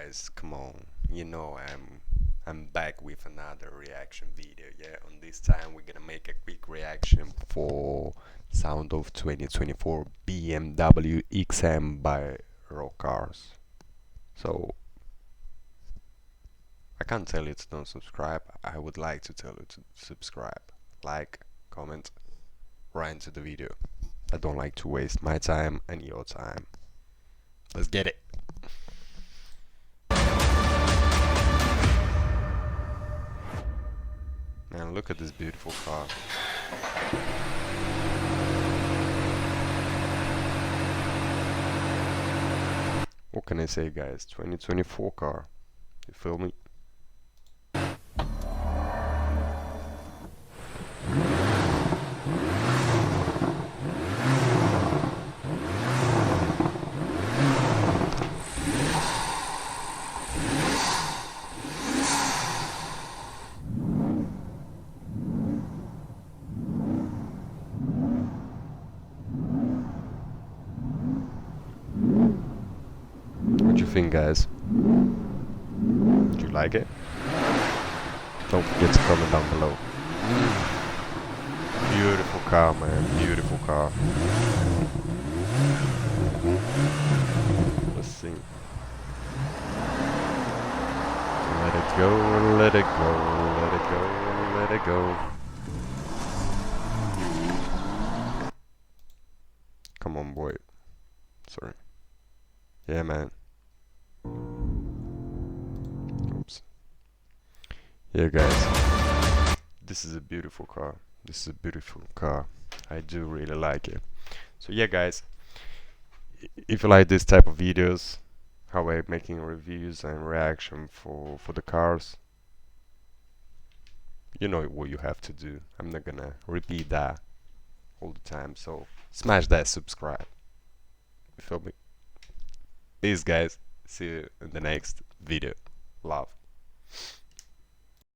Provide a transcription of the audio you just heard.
guys, come on. I'm back with another reaction video. Yeah, on this time we're gonna make a quick reaction for Sound of 2024 BMW XM by RoCars. So I can't tell you to don't subscribe. I would like to tell you to subscribe, like, comment, right into the video. I don't like to waste my time and your time. Let's get it. Man, look at this beautiful car. What can I say, guys? 2024 car. You feel me? What do you think, guys? Do you like it? Don't forget to comment down below. Beautiful car, man. Beautiful car. Let's see. Let it go, let it go, let it go, let it go. Come on, boy. Sorry. Yeah, man. Oops. Yeah, guys. This is a beautiful car. This is a beautiful car. I do really like it. So yeah, guys. If you like this type of videos, how I'm making reviews and reaction for the cars, you know what you have to do. I'm not gonna repeat that all the time. So smash that subscribe. You feel me? Peace, guys. See you in the next video. Love.